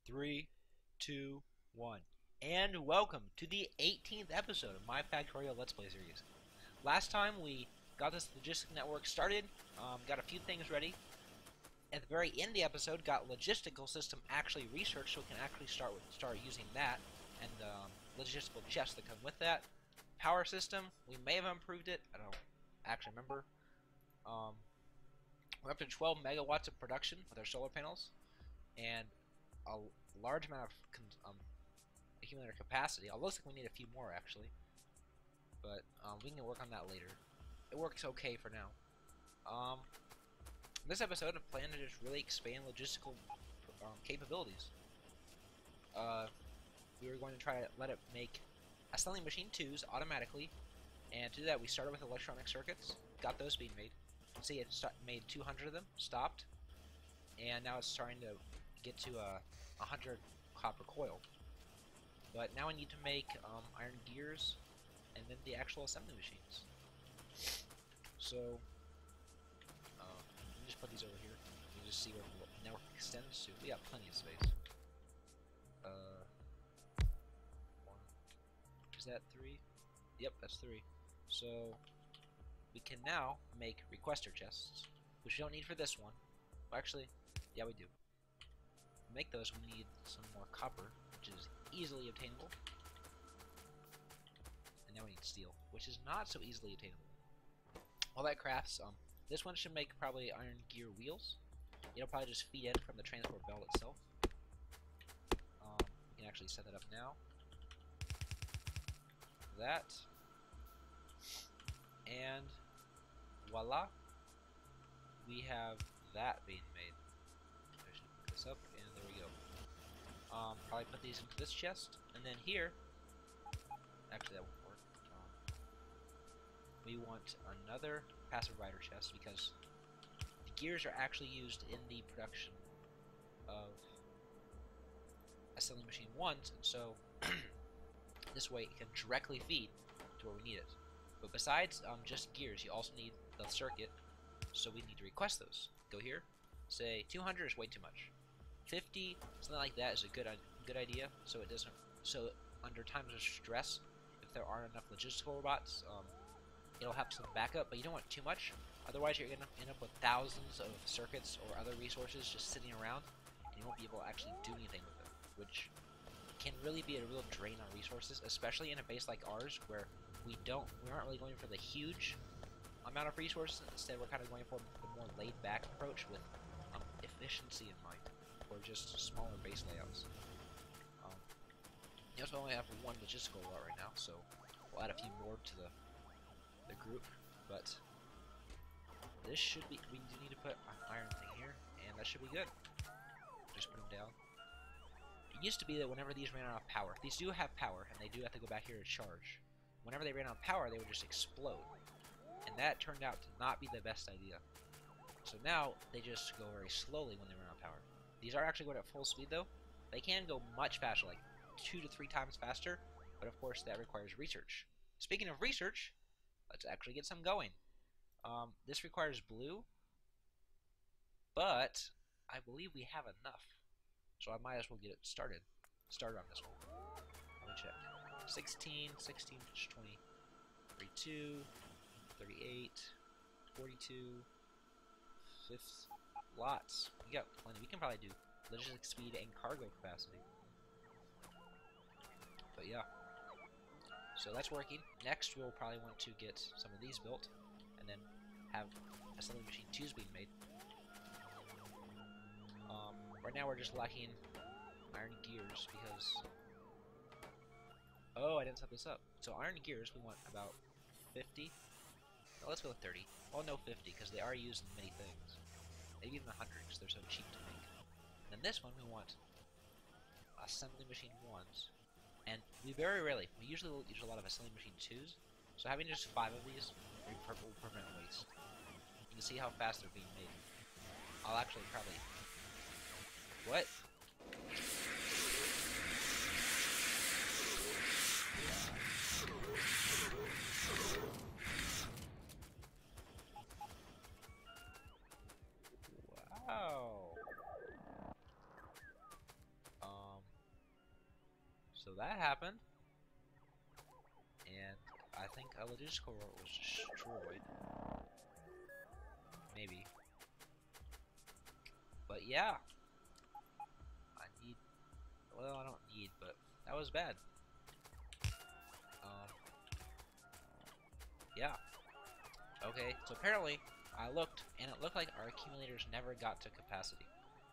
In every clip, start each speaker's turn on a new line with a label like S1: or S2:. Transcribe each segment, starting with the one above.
S1: Three, two, one. And welcome to the 18th episode of my Factorio Let's Play series. Last time we got this logistic network started, got a few things ready. At the very end of the episode, got logistical system actually researched, so we can actually start using that and logistical chests that come with that. Power system, we may have improved it. I don't actually remember. We're up to 12 megawatts of production with our solar panels, and a large amount of accumulator capacity. It looks like we need a few more actually, but we can work on that later. It works okay for now. In this episode, I plan to just really expand logistical capabilities. We were going to try to let it make assembly machine 2s automatically, and to do that we started with electronic circuits, got those being made. You can see it made 200 of them, stopped, and now it's starting to get to 100 copper coil. But now I need to make iron gears and then the actual assembly machines. So let me just put these over here. You can just see where the network extends to. We got plenty of space. One. Is that 3? Yep, that's 3. So we can now make requester chests, which we don't need for this one. Well, actually, yeah, we do. To make those, we need some more copper, which is easily obtainable. And now we need steel, which is not so easily obtainable. All that crafts, this one should make probably iron gear wheels. It'll probably just feed in from the transport belt itself. We can actually set that up now. That. And voila. We have that being made. I should pick this up, and there we go. Probably put these into this chest, and then here, actually that won't work. We want another passive rider chest because the gears are actually used in the production of assembly machine 1s, and so this way it can directly feed to where we need it. But besides just gears, you also need the circuit, so we need to request those. Go here, say 200 is way too much. 50, something like that is a good idea, so it doesn't. So under times of stress, if there aren't enough logistical robots, it'll have some backup. But you don't want too much, otherwise you're gonna end up with thousands of circuits or other resources just sitting around, and you won't be able to actually do anything with them, which can really be a real drain on resources, especially in a base like ours where we aren't really going for the huge amount of resources. Instead, we're kind of going for the more laid-back approach with efficiency in mind, or just smaller base layouts. You also only have one logistical lot right now, so we'll add a few more to the group. But this should be. We do need to put an iron thing here, and that should be good. Just put them down. It used to be that whenever these ran out of power, these do have power, and they do have to go back here to charge. Whenever they ran out of power, they would just explode, and that turned out to not be the best idea. So now they just go very slowly when they run out of power. These are actually going at full speed though. They can go much faster, like 2 to 3 times faster, but of course that requires research. Speaking of research, let's actually get some going. This requires blue, but I believe we have enough, so I might as well get it started. Started on this one. Let me check. 16, 16, 20, 32, 38, 42, 50. Lots. We got plenty. We can probably do logistics speed and cargo capacity. But yeah. So that's working. Next, we'll probably want to get some of these built, and then have assembly machine 2s being made. Right now, we're just lacking iron gears because. Oh, I didn't set this up. So iron gears, we want about 50. No, let's go with 30. Oh no, 50 because they are used in many things. Maybe even 100 because they're so cheap to make. And then this one we want assembly machine 1s. And we very rarely, we usually use a lot of assembly machine 2s. So having just 5 of these will prevent waste. You can see how fast they're being made. I'll actually probably... What? Wow. that happened. And I think a logistical road was destroyed. Maybe. But yeah. Well, I don't need, but that was bad. Yeah. Okay, so apparently, I looked, and it looked like our accumulators never got to capacity.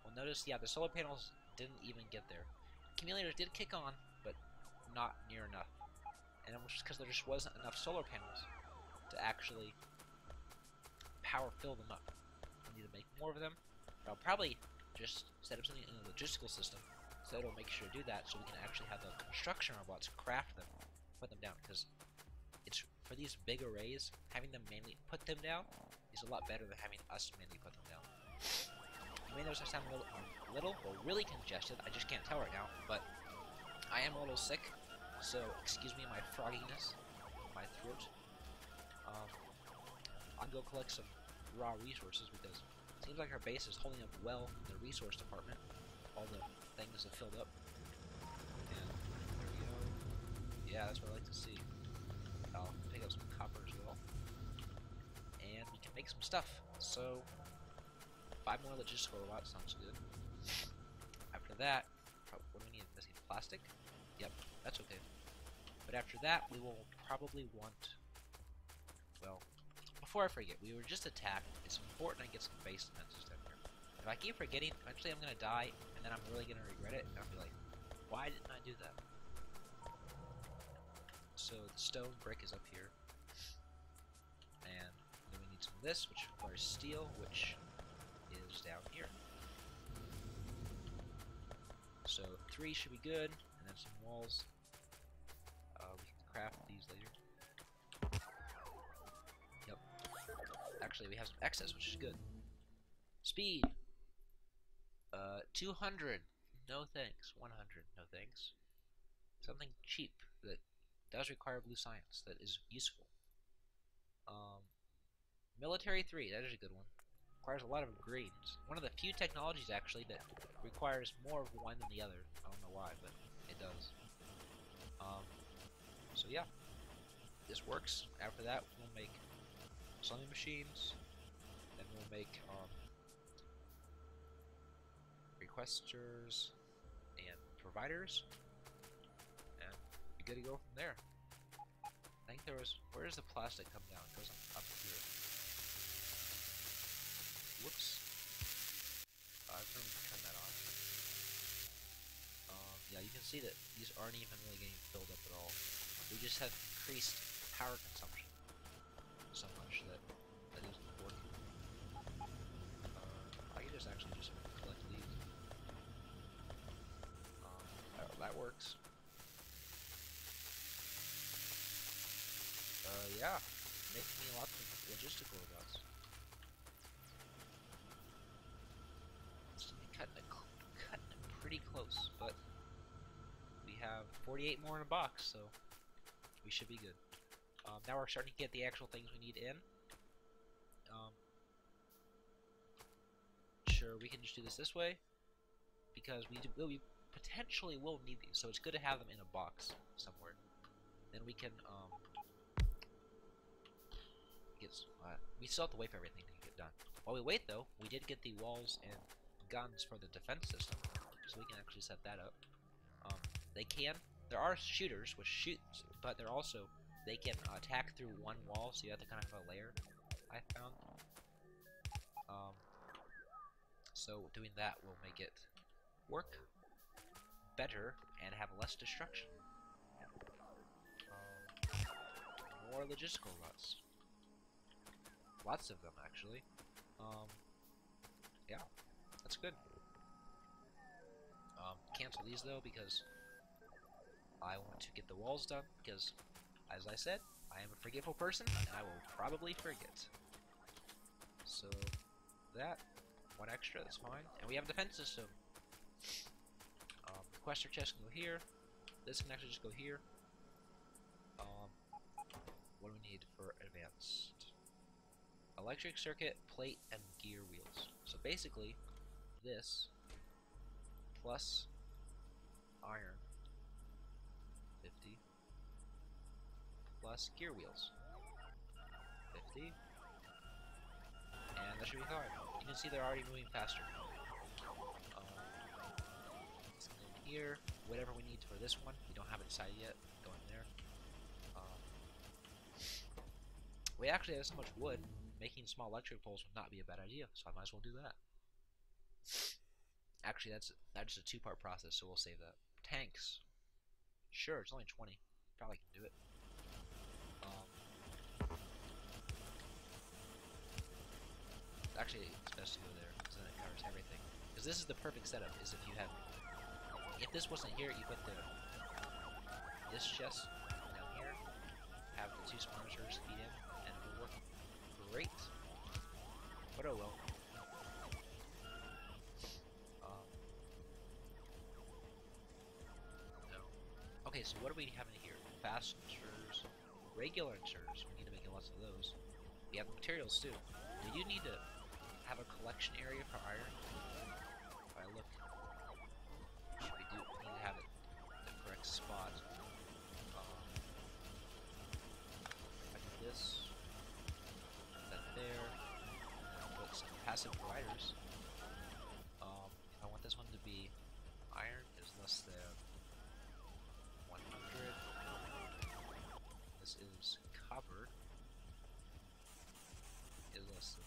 S1: Well, notice, yeah, the solar panels didn't even get there. Accumulators did kick on, but not near enough. And it was just because there just wasn't enough solar panels to actually fill them up. We need to make more of them. But I'll probably just set up something in the logistical system so it'll make sure to do that so we can actually have the construction robots craft them, put them down, because it's for these big arrays, having them manually put them down is a lot better than having us manually put them down. You may notice I sound a little or really congested. I just can't tell right now, but I am a little sick, so excuse me my frogginess, my throat. I'll go collect some raw resources because it seems like our base is holding up well in the resource department. All the things have filled up. And there we go. Yeah, that's what I like to see. I'll pick up some copper as well. And we can make some stuff. So, 5 more logistical robots sounds good. After that, what do we need? Missing plastic? Yep, that's okay. But after that, we will probably want... Well, before I forget, we were just attacked. It's important I get some base defenses down here. If I keep forgetting, eventually I'm gonna die, and then I'm really gonna regret it, and I'll be like, why didn't I do that? So the stone brick is up here. And then we need some of this, which requires steel, which is down here. So 3 should be good, and then some walls. We can craft these later. Yep. Actually, we have some excess, which is good. Speed. 200. No thanks. 100. No thanks. Something cheap that does require blue science that is useful. Military 3. That is a good one. Requires a lot of greens. One of the few technologies actually that requires more of one than the other. I don't know why, but it does. So yeah, this works. After that, we'll make sewing machines. Then we'll make requesters and providers, and be good to go from there. I think there was. Where does the plastic come down? It goes up here. Whoops. I was going to turn that on. Yeah, you can see that these aren't even really getting filled up at all. We just have increased power consumption so much that isn't working. I can just actually just collect these. That works. Yeah, making me lots of logistical robots. Cutting it pretty close, but we have 48 more in a box, so we should be good. Now we're starting to get the actual things we need in. Sure, we can just do this way, because we potentially will need these, so it's good to have them in a box somewhere. Then we can we still have to wait for everything to get done. While we wait, though, we did get the walls and guns for the defense system, so we can actually set that up. There are shooters which shoot, but they can attack through one wall, so you have to kind of have a layer, I found. So doing that will make it work better and have less destruction. More logistical robots. Lots of them, actually. Yeah, that's good. Cancel these, though, because I want to get the walls done, because, as I said, I am a forgetful person, and I will probably forget. So, that, one extra, that's fine. And we have a defense system. Requester chest can go here. This can actually just go here. What do we need for advanced? Electric circuit, plate, and gear wheels. So basically, this plus iron plus gear wheels. 50. And that should be fine. You can see they're already moving faster. Let's go in here. Whatever we need for this one, we don't have it decided yet. Go in there. We actually have so much wood. Making small electric poles would not be a bad idea, so I might as well do that. Actually, that's just a two-part process, so we'll save that. Tanks. Sure, it's only 20. Probably can do it. Actually, it's best to go there, because then it covers everything. Because this is the perfect setup, is if you have... If this wasn't here, you put this chest down here, have the two monitors feed in, and it will work great. But oh well. No. Okay, so what do we have in here? Fast inserters, regular inserters. We need to make lots of those. We have the materials too. We do need to have a collection area for iron. If I look, we do need to have it in the correct spot. Like this, put that there. I'll put some passive providers. If I want this one to be iron, is less than 100. This is copper. Is less than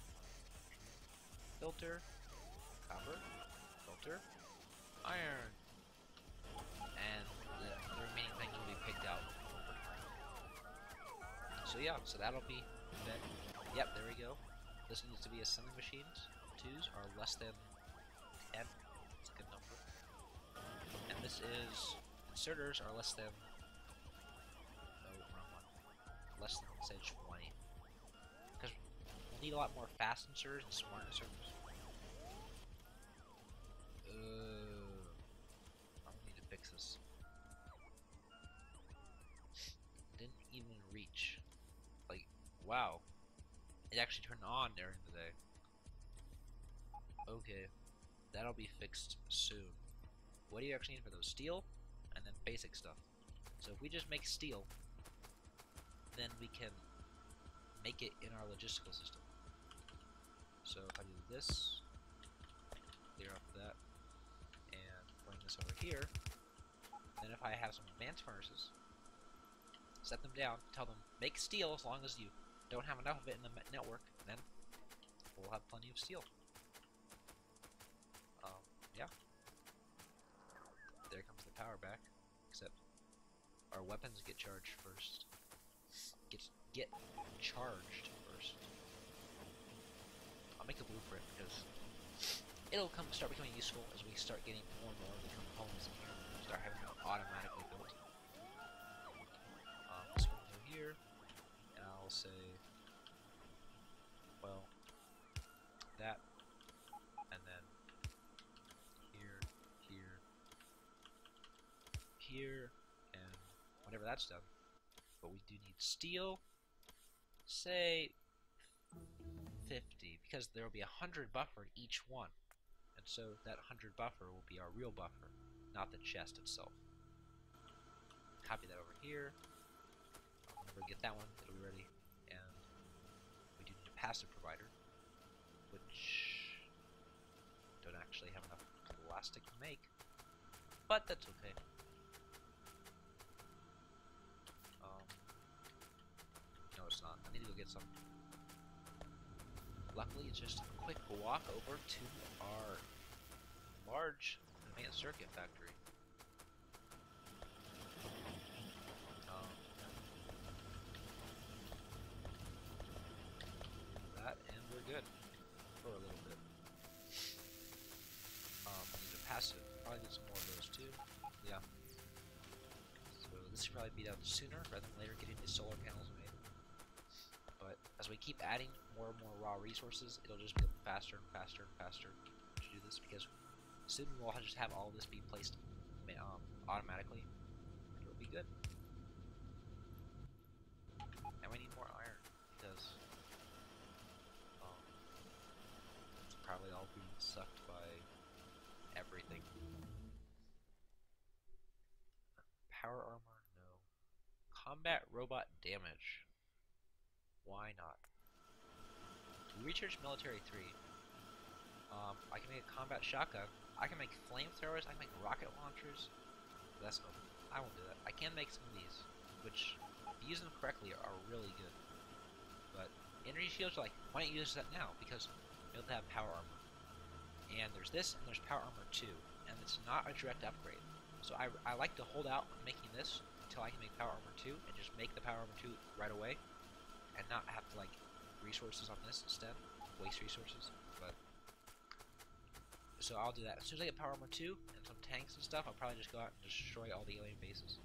S1: filter, copper, filter, iron, and the remaining things will be picked out. So yeah, so that'll be that. Yep, there we go. This needs to be assembly machines. 2s are less than 10. That's a good number. And this is inserters are less than. Oh, wrong one. Less than say 20. Because we'll need a lot more fast inserters and smart inserters. I need to fix this. Didn't even reach. Like, wow. It actually turned on during the day. Okay. That'll be fixed soon. What do you actually need for those? Steel? And then basic stuff. So if we just make steel, then we can make it in our logistical system. So if I do this, clear off that, and bring this over here, then if I have some advanced furnaces, set them down, tell them make steel as long as you don't have enough of it in the network, then we'll have plenty of steel. Yeah. There comes the power back, except our weapons get charged first. Get charged first. I'll make a blueprint because it'll start becoming useful as we start getting more and more of the components in here. Start having them automatically built. This one over here, and I'll say, well, that, and then here, and whenever that's done. But we do need steel, say 50, because there will be 100 buffer in each one, and so that 100 buffer will be our real buffer, not the chest itself. Copy that over here. Whenever we get that one, it'll be ready, and we do need a passive provider, which don't actually have enough plastic to make, but that's okay. No, it's not. I need to go get some. Luckily, it's just a quick walk over to our large advanced circuit factory. That, and we're good for a little bit. Need a passive. Probably get some more of those too. Yeah. So this should probably be done sooner rather than later, getting these solar panels made. But as we keep adding more and more raw resources, it'll just get faster and faster and faster to do this, because soon we'll just have all this be placed automatically. It'll be good. And we need more iron, because it's probably all being sucked by everything. Power armor, no. Combat robot damage. Why not? Research military 3. I can make a combat shotgun. I can make flamethrowers. I can make rocket launchers. That's no. I won't do that. I can make some of these, which, if you use them correctly, are really good. But energy shields are like, why don't you use that now? Because you'll have power armor. And there's this, and there's power armor 2, and it's not a direct upgrade. So I like to hold out on making this until I can make power armor 2, and just make the power armor 2 right away, and not have to like resources on this instead, waste resources. But so I'll do that as soon as I get power armor 2 and some tanks and stuff. I'll probably just go out and destroy all the alien bases.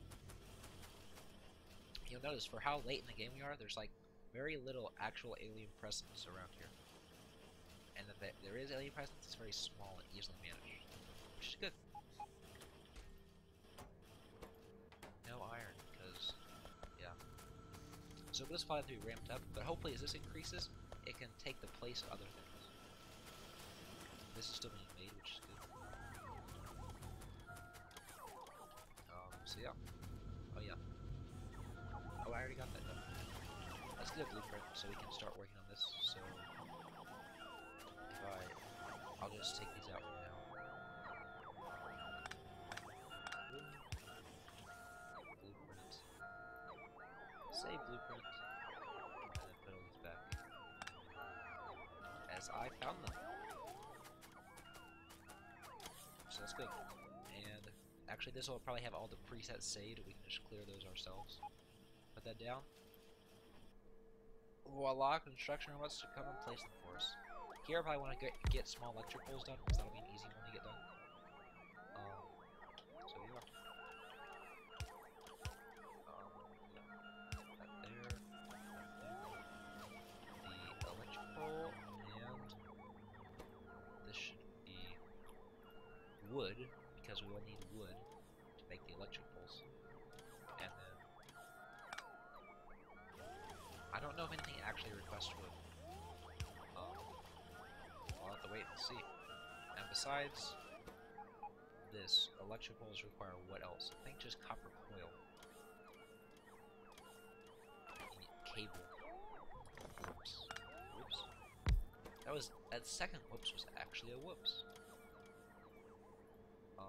S1: You'll notice for how late in the game we are, there's like very little actual alien presence around here, and if there is alien presence, it's very small and easily managed, which is good. No iron, because yeah. So this will have to be ramped up, but hopefully as this increases, it can take the place of other things. This is still being made, which is good. So yeah. Oh yeah. Oh, I already got that done. Let's get a blueprint so we can start working on this. So I'll just take these out for now. Blueprint. Save blueprint. And then put all these back. As I found them. So that's good. And actually this will probably have all the presets saved. We can just clear those ourselves. Put that down. Voila, construction robots to come and place them for us. Here I probably want to get small electric poles done, because that'll be an easy one to get done. So yeah. That there. The electric pole, and this should be wood, because we will need wood to make the electric poles. And then I don't know if anything actually requests wood. I'll have to wait and see. And besides this, electric poles require what else? I think just copper coil. Cable. Whoops. Whoops. That second whoops was actually a whoops. No.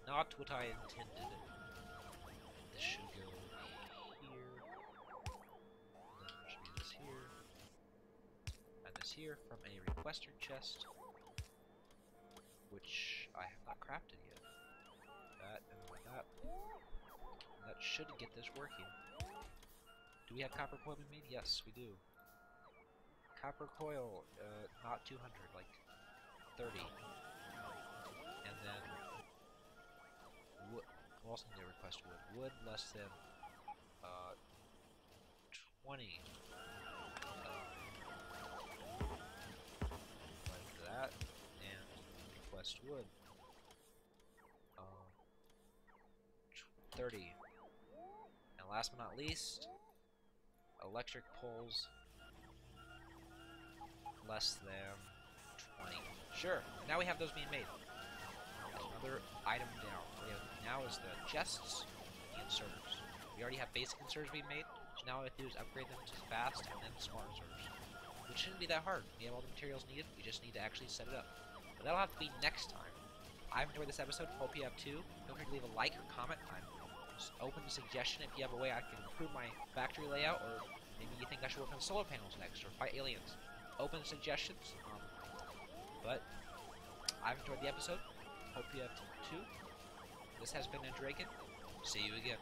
S1: Not what I intended. This should go here. Then there should be this here. And this here from a requester chest, which I have not crafted yet. That and that. And that should get this working. Do we have copper coil being made? Yes, we do. Copper coil, not 200, like 30. And then wood. We'll also need to request wood. Wood less than 20. Like that. And request wood. 30. And last but not least, electric poles less than 20. Sure. Now we have those being made. Another item down. Now is the chests and inserters. We already have basic inserters being made, so now all we have to do is upgrade them to fast and then smart inserters. Which shouldn't be that hard. We have all the materials needed, we just need to actually set it up. But that'll have to be next time. I've enjoyed this episode, hope you have too. Feel free to leave a like or comment. I'm just open to suggestion if you have a way I can improve my factory layout, or maybe you think I should work on solar panels next, or fight aliens. Open to suggestions. But I've enjoyed the episode. Hope you have too. This has been Draken. See you again.